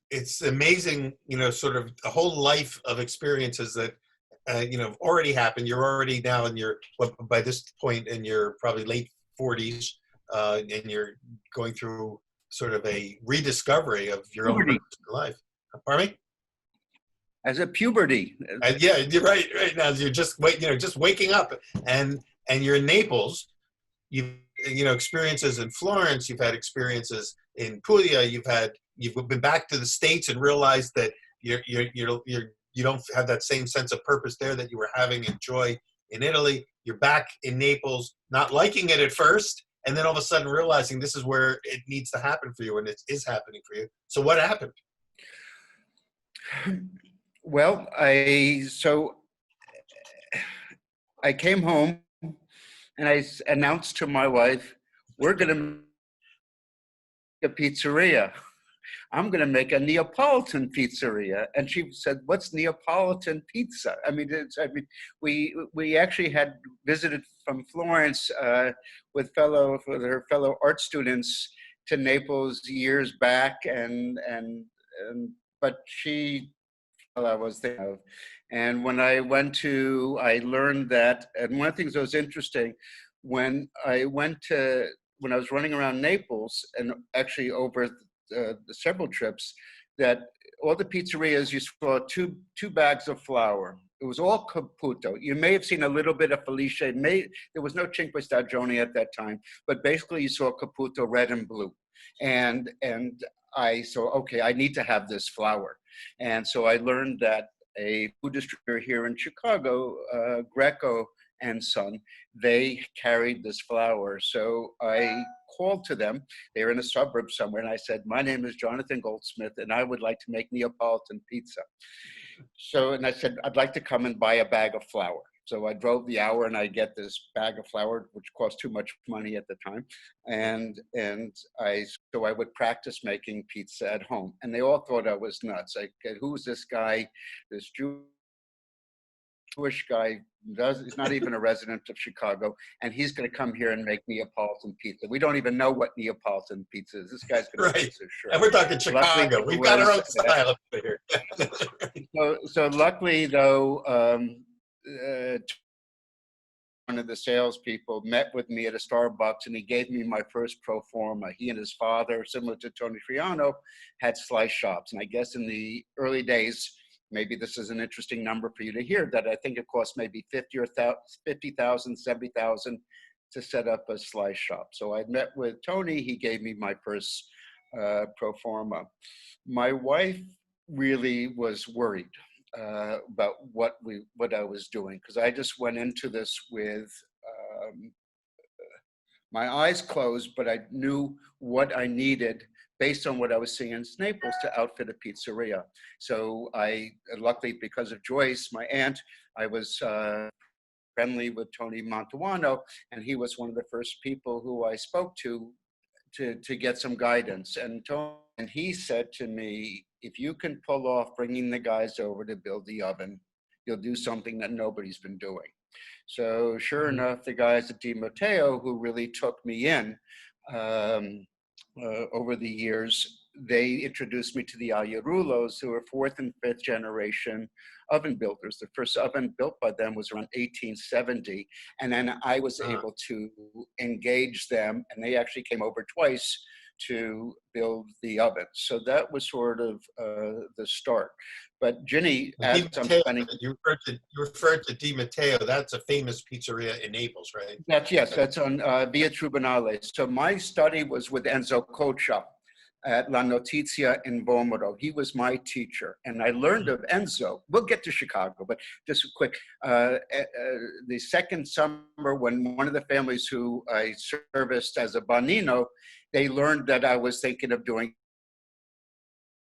It's amazing, sort of a whole life of experiences that, already happened. You're already now in your, by this point in your probably late 40s, and you're going through sort of a rediscovery of your own Puberty. personal life. Pardon me? As a puberty. Yeah, you're right. Right now, you're just waking up, and you're in Naples. You've experiences in Florence. You've had experiences in Puglia. You've been back to the States and realized that you don't have that same sense of purpose there that you were having and joy in Italy. You're back in Naples, not liking it at first, and then all of a sudden realizing this is where it needs to happen for you, and it is happening for you. So what happened? Well, I came home and I announced to my wife, we're going to make a pizzeria. I'm going to make a Neapolitan pizzeria. And she said, what's Neapolitan pizza? We actually had visited from Florence with her fellow art students to Naples years back. But she, well, I was there. And when I learned that, and one of the things that was interesting, when I was running around Naples, and actually over the several trips, that all the pizzerias, you saw two bags of flour. It was all Caputo. You may have seen a little bit of Felice. There was no Cinque Stagioni at that time, but basically you saw Caputo red and blue. And I saw, okay, I need to have this flour. And so I learned that a food distributor here in Chicago, Greco and Son, they carried this flour. So I called to them. They were in a suburb somewhere. And I said, my name is Jonathan Goldsmith, and I would like to make Neapolitan pizza. And I said, I'd like to come and buy a bag of flour. So I drove the hour and I get this bag of flour, which cost too much money at the time. So I would practice making pizza at home. And they all thought I was nuts. Who's this guy, this Jewish guy, he's not even a resident of Chicago, and he's going to come here and make Neapolitan pizza. We don't even know what Neapolitan pizza is. This guy's going to make pizza, sure. And we're talking Chicago. We've got our own style up here. So luckily, though, one of the salespeople met with me at a Starbucks, and he gave me my first pro forma. He and his father, similar to Tony Friano, had slice shops. And I guess in the early days, maybe this is an interesting number for you to hear, that I think it cost maybe $50,000, $70,000 to set up a slice shop. So I met with Tony. He gave me my first pro forma. My wife really was worried about what I was doing, because I just went into this with my eyes closed, but I knew what I needed based on what I was seeing in Naples to outfit a pizzeria. So luckily, because of Joyce, my aunt, I was friendly with Tony Mantuano, and he was one of the first people who I spoke to get some guidance. And he said to me, if you can pull off bringing the guys over to build the oven, you'll do something that nobody's been doing. So sure enough, the guys at Di Matteo, who really took me in over the years, they introduced me to the Aiurulos, who are fourth and fifth generation oven builders. The first oven built by them was around 1870. And then I was able to engage them, and they actually came over twice to build the oven. So that was sort of the start. But Ginny, as I'm spending... You referred to Di Matteo. That's a famous pizzeria in Naples, right? That's on Via Tribunale. So my study was with Enzo Coccia at La Notizia in Vomero. He was my teacher, and I learned of Enzo. We'll get to Chicago, but just quick. The second summer, when one of the families who I serviced as a Bonino, they learned that I was thinking of doing,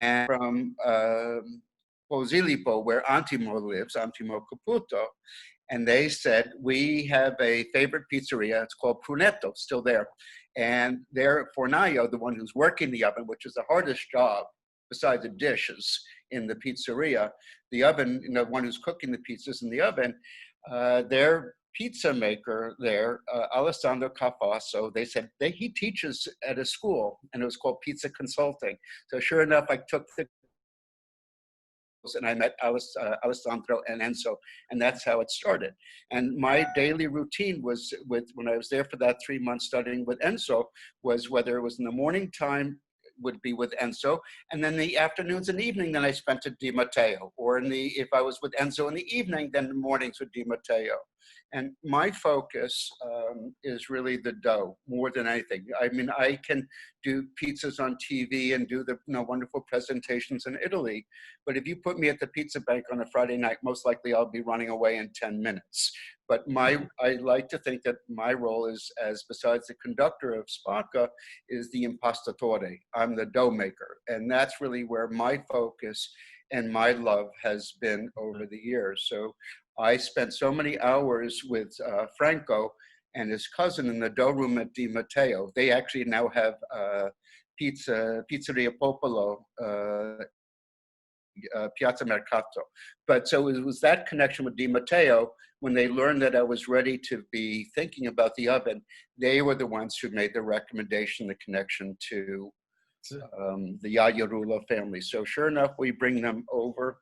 and from Posillipo, where Antimo lives, Antimo Caputo, and they said, we have a favorite pizzeria, it's called Prunetto, still there. And their fornaio, the one who's working the oven, which is the hardest job besides the dishes in the pizzeria, the oven, the one who's cooking the pizzas in the oven, their pizza maker there, Alessandro Cafasso, they said he teaches at a school, and it was called Pizza Consulting. So sure enough, I took the and I met Alessandro and Enzo, and that's how it started. And my daily routine was when I was there for that 3 months studying with Enzo, was whether it was in the morning time would be with Enzo, and then the afternoons and evening, then I spent at Di Matteo, or if I was with Enzo in the evening, then the mornings with Di Matteo. And my focus is really the dough more than anything. I mean, I can do pizzas on TV and do the wonderful presentations in Italy, but if you put me at the pizza bank on a Friday night, most likely I'll be running away in 10 minutes. But I like to think that my role is, as besides the conductor of Spacca, is the impastatore. I'm the dough maker, and that's really where my focus and my love has been over the years. So I spent so many hours with Franco and his cousin in the dough room at Di Matteo. They actually now have Pizzeria Popolo, Piazza Mercato. But so it was that connection with Di Matteo. When they learned that I was ready to be thinking about the oven, they were the ones who made the recommendation, the connection to the Yayarulo family. So sure enough, we bring them over.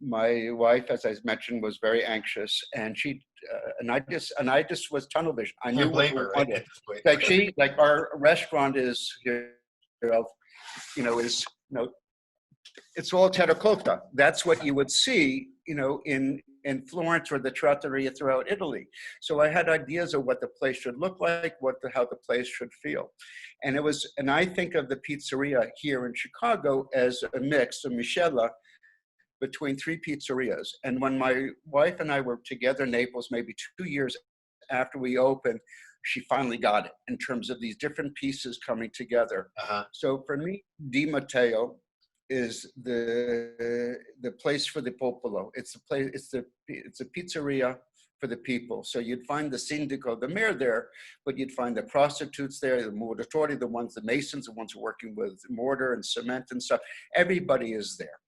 My wife, as I mentioned, was very anxious, and I just was tunnel vision. I knew what we wanted. Like our restaurant is here, it's all terracotta. That's what you would see, in Florence or the trattoria throughout Italy. So I had ideas of what the place should look like, how the place should feel. And I think of the pizzeria here in Chicago as a mix, a miscela, between 3 pizzerias. And when my wife and I were together in Naples, maybe 2 years after we opened, she finally got it in terms of these different pieces coming together. So for me, Di Matteo is the place for the popolo. It's a pizzeria for the people. So you'd find the sindaco, the mayor there, but you'd find the prostitutes there, the muratori, the masons, the ones working with mortar and cement and stuff. Everybody is there.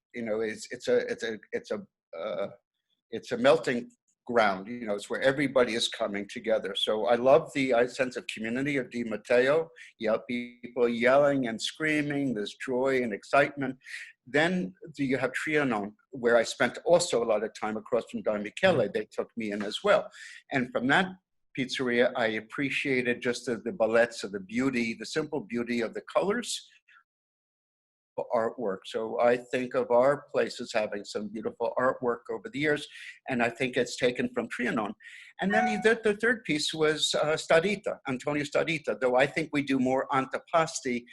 It's a melting ground. It's where everybody is coming together. So I love the sense of community of Di Matteo. You have people yelling and screaming. There's joy and excitement. Then you have Trianon, where I spent also a lot of time across from Don Michele. They took me in as well. And from that pizzeria, I appreciated just the bellezza, the beauty, the simple beauty of the colors, artwork. So I think of our place as having some beautiful artwork over the years, and I think it's taken from Trianon. And then the third piece was Starita, Antonio Starita, though I think we do more antipasti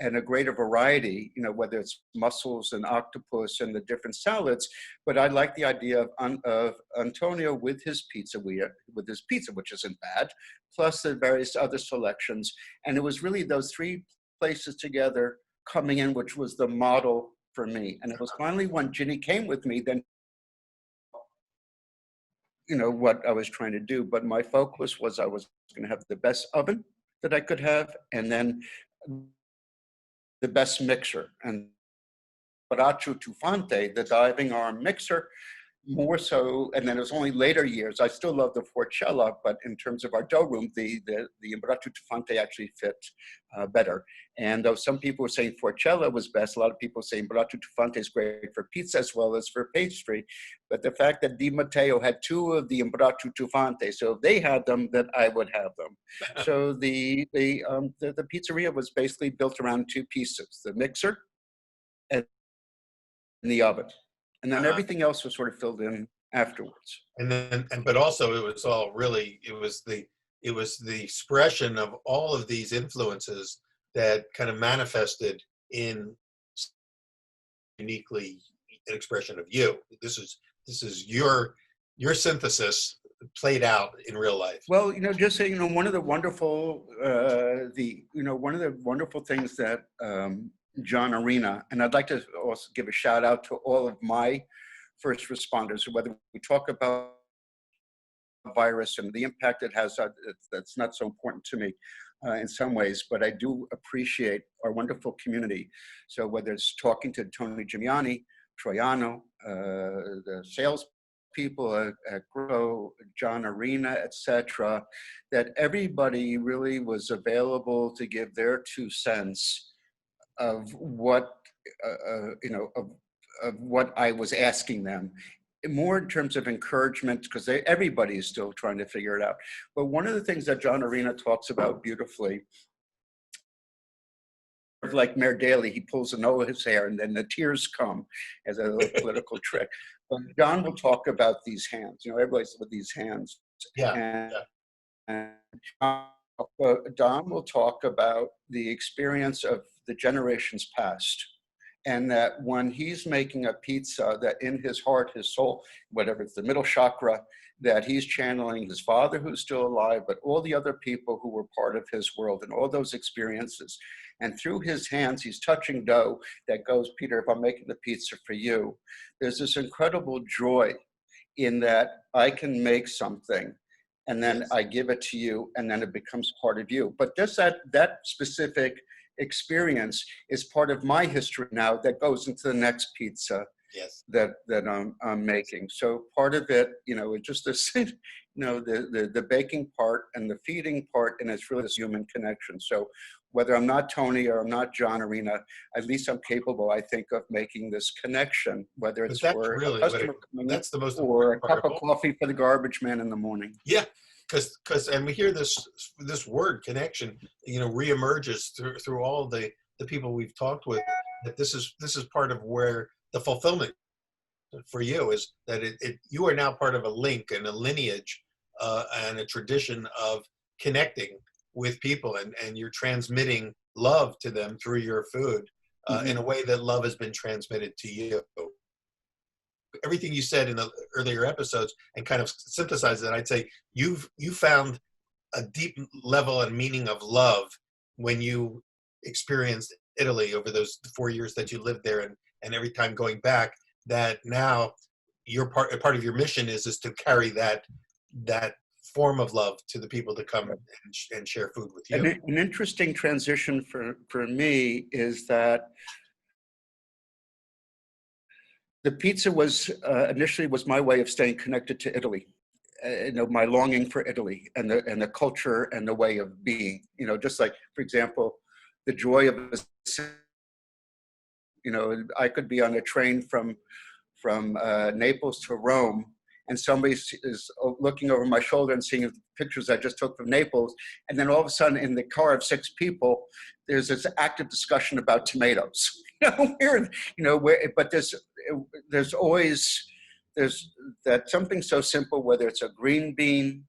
and a greater variety, whether it's mussels and octopus and the different salads. But I like the idea of Antonio with his pizza, which isn't bad, plus the various other selections. And it was really those 3 places together coming in, which was the model for me. And it was finally when Ginny came with me, then, what I was trying to do. But my focus was I was going to have the best oven that I could have, and then the best mixer. And Braccio Tufante, the diving arm mixer, more so, and then it was only later years. I still love the Forcella, but in terms of our dough room, the Braccio Tufante actually fit better. And though some people were saying Forcella was best, a lot of people saying Braccio Tufante is great for pizza as well as for pastry. But the fact that Di Matteo had 2 of the Braccio Tufante, so if they had them, then I would have them. So the pizzeria was basically built around 2 pieces: the mixer and the oven. And then everything else was sort of filled in afterwards. But also it was all really, it was the expression of all of these influences that kind of manifested in uniquely an expression of you. This is your synthesis played out in real life. Well, just so one of the wonderful things that John Arena, and I'd like to also give a shout out to all of my first responders, whether we talk about virus and the impact it has, that's not so important to me in some ways, but I do appreciate our wonderful community. So whether it's talking to Tony Gimiani, Troiano, the sales people at Grow, John Arena, etc., that everybody really was available to give their 2 cents of what of what I was asking them, more in terms of encouragement, because everybody is still trying to figure it out. But one of the things that John Arena talks about beautifully, like Mayor Daley, he pulls a Noah's hair and then the tears come as a little political trick. But John will talk about these hands. Everybody's with these hands. Yeah. And, Yeah. and Don will talk about the experience of the generations past. And that when he's making a pizza, that in his heart, his soul, whatever it's the middle chakra, that he's channeling his father who's still alive, but all the other people who were part of his world and all those experiences. And through his hands, he's touching dough that goes, Peter, if I'm making the pizza for you, there's this incredible joy in that I can make something and then I give it to you and then it becomes part of you. But just that specific experience is part of my history now that goes into the next pizza that I'm making. So part of it, it's just this, the baking part and the feeding part, and it's really this human connection. So whether I'm not Tony or I'm not John Arena, at least I'm capable, I think, of making this connection, whether it's for a customer coming in or a cup of coffee for the garbage man in the morning. Yeah. And we hear this word connection, reemerges through all the people we've talked with, that this is part of where the fulfillment for you is, that you are now part of a link and a lineage and a tradition of connecting with people, and you're transmitting love to them through your food in a way that love has been transmitted to you. Everything you said in the earlier episodes and kind of synthesize that, I'd say you found a deep level and meaning of love when you experienced Italy over those 4 years that you lived there, and every time going back, that now your part of your mission is to carry that form of love to the people to come and share food with you. An interesting transition for me is that the pizza was initially my way of staying connected to Italy, my longing for Italy and the culture and the way of being. Just like, for example, the joy of I could be on a train from Naples to Rome, and somebody is looking over my shoulder and seeing pictures I just took from Naples, and then all of a sudden in the car of 6 people, there's this active discussion about tomatoes. But there's always that something so simple, whether it's a green bean,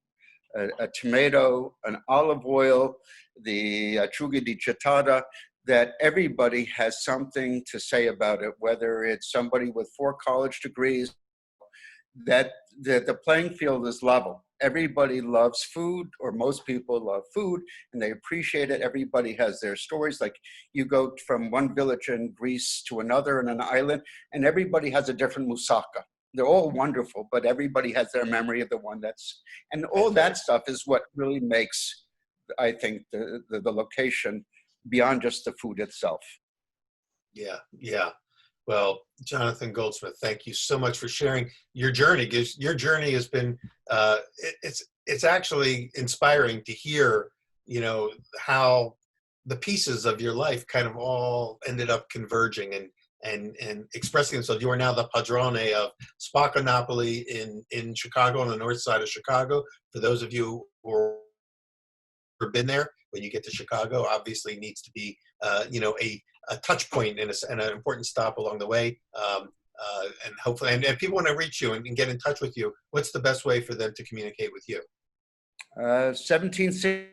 a tomato, an olive oil, the acciughe di città, that everybody has something to say about it, whether it's somebody with 4 college degrees, that the playing field is level. Everybody loves food, or most people love food, and they appreciate it. Everybody has their stories. Like, you go from one village in Greece to another in an island, and everybody has a different moussaka. They're all wonderful, but everybody has their memory of the one and all that stuff is what really makes, I think, the location beyond just the food itself. Yeah. Well, Jonathan Goldsmith, thank you so much for sharing your journey. Your journey has been, it's actually inspiring to hear, how the pieces of your life kind of all ended up converging and expressing themselves. You are now the Padrone of Spacca Napoli in Chicago, on the north side of Chicago. For those of you who have been there, when you get to Chicago, obviously needs to be, a touch point and an important stop along the way. And hopefully, and if people want to reach you and get in touch with you, what's the best way for them to communicate with you? 1760.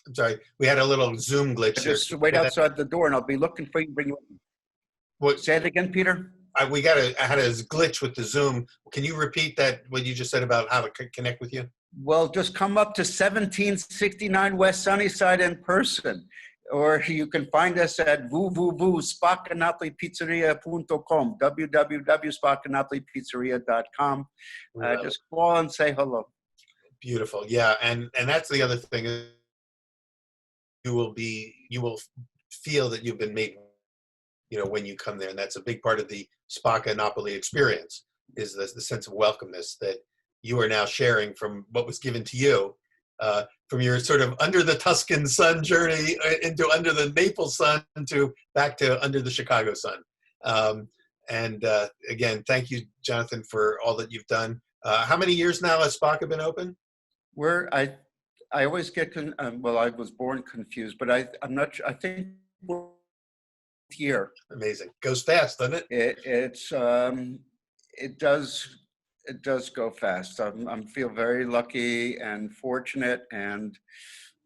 I'm sorry, we had a little Zoom glitch. Just wait outside the door and I'll be looking for you. Bring you in. What? Say it again, Peter. I had a glitch with the Zoom. Can you repeat that, what you just said about how to connect with you? Well, just come up to 1769 West Sunnyside in person. Or you can find us at www.spaccanapolipizzeria.com, www.spaccanapolipizzeria.com. Just call and say hello. Beautiful. Yeah. And that's the other thing. You will feel that you've been made, when you come there. And that's a big part of the Spacca Napoli experience. is the sense of welcomeness that you are now sharing from what was given to you, from your sort of under the Tuscan sun journey into under the Naples sun to back to under the Chicago sun. And again, thank you, Jonathan, for all that you've done. How many years now has Spacca been open? I always get well, I was born confused, but I'm not sure. I think we're here. Amazing. Goes fast, doesn't it? It does go fast. I feel very lucky and fortunate, and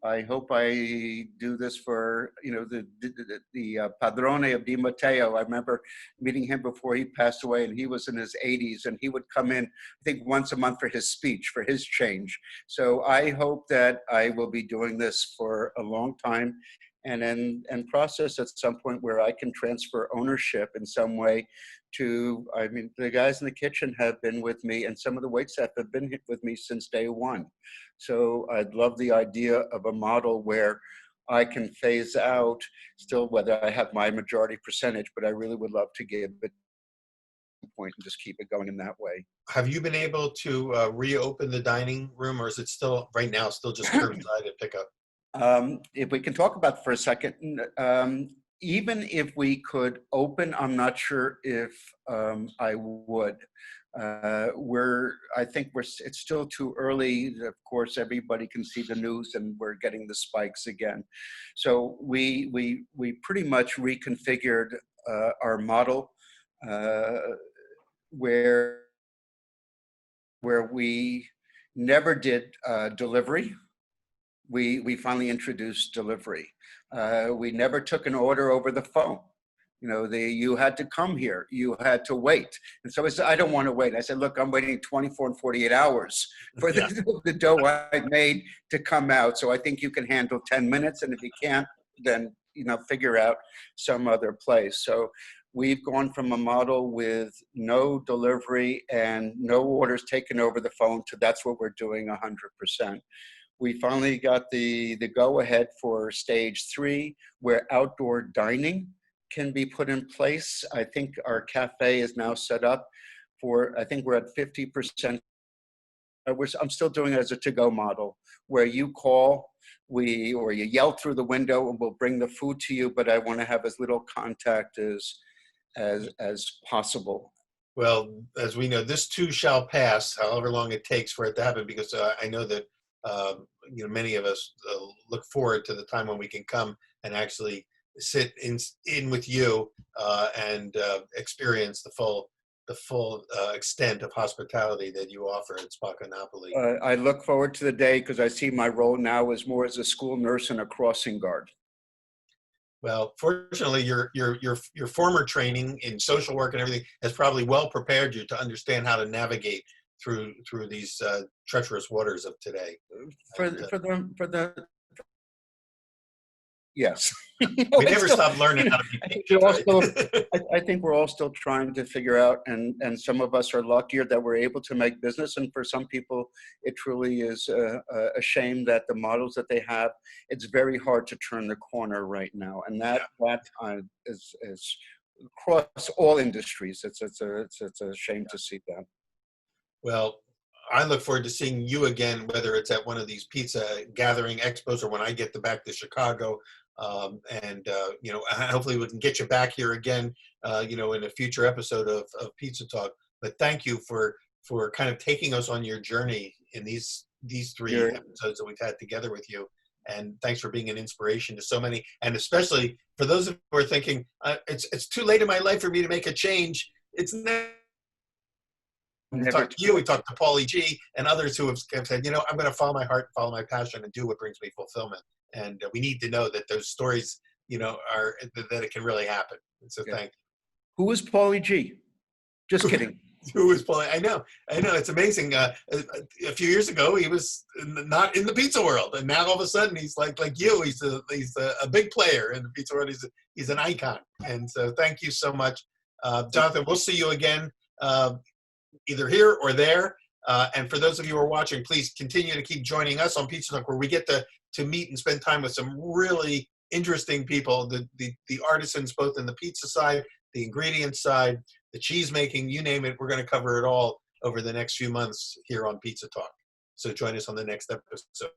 I hope I do this for, you know, the Padrone of Di Matteo. I remember meeting him before he passed away, and he was in his 80s, and he would come in, I think, once a month for his speech, for his change. So I hope that I will be doing this for a long time, and process at some point where I can transfer ownership in some way to, I mean, the guys in the kitchen have been with me, and some of the waitstaff have been with me since day one. So I'd love the idea of a model where I can phase out still whether I have my majority percentage, but I really would love to give it a point and just keep it going in that way. Have you been able to reopen the dining room, or is it still right now still just curbside and pickup? If we can talk about it for a second, even if we could open, I'm not sure if I would. I think it's still too early. Of course, everybody can see the news, and we're getting the spikes again. So we pretty much reconfigured our model where we never did delivery. We finally introduced delivery. We never took an order over the phone. You know, you had to come here, you had to wait. And so I said, I don't want to wait. I said, look, I'm waiting 24 and 48 hours for the dough I made to come out. So I think you can handle 10 minutes. And if you can't, then, you know, figure out some other place. So we've gone from a model with no delivery and no orders taken over the phone to that's what we're doing 100%. We finally got the go-ahead for stage 3, where outdoor dining can be put in place. I think our cafe is now set up for, I think we're at 50%. I'm still doing it as a to-go model, where you call, or you yell through the window, and we'll bring the food to you, but I want to have as little contact as possible. Well, as we know, this too shall pass, however long it takes for it to happen, because I know that you know, many of us look forward to the time when we can come and actually sit in with you and experience the full extent of hospitality that you offer at Spacca Napoli. I look forward to the day, because I see my role now as more as a school nurse and a crossing guard. Well, fortunately, your former training in social work and everything has probably well prepared you to understand how to navigate through these treacherous waters of today. Yes. We never stop learning how to be patient. I think we're all still trying to figure out, and some of us are luckier that we're able to make business, and for some people, it truly is a shame that the models that they have, it's very hard to turn the corner right now, and that is across all industries. It's a shame to see that. Well, I look forward to seeing you again, whether it's at one of these pizza gathering expos or when I get back to Chicago. You know, hopefully we can get you back here again, you know, in a future episode of Pizza Talk. But thank you for kind of taking us on your journey in these 3 episodes that we've had together with you. And thanks for being an inspiration to so many, and especially for those who are thinking, it's too late in my life for me to make a change. It's never. We talked to you, we talked to Paulie G and others who have said, you know, I'm going to follow my heart, follow my passion, and do what brings me fulfillment. And we need to know that those stories, you know, that it can really happen. And so thank you. Who is Paulie G? Just kidding. Who is Paulie? I know. It's amazing. A few years ago, he was not in the pizza world, and now all of a sudden he's like you. He's a big player in the pizza world. He's an icon. And so thank you so much, Jonathan. We'll see you again. Either here or there. And for those of you who are watching, please continue to keep joining us on Pizza Talk, where we get to meet and spend time with some really interesting people, the artisans, both in the pizza side, the ingredients side, the cheese making, you name it. We're going to cover it all over the next few months here on Pizza Talk. So join us on the next episode.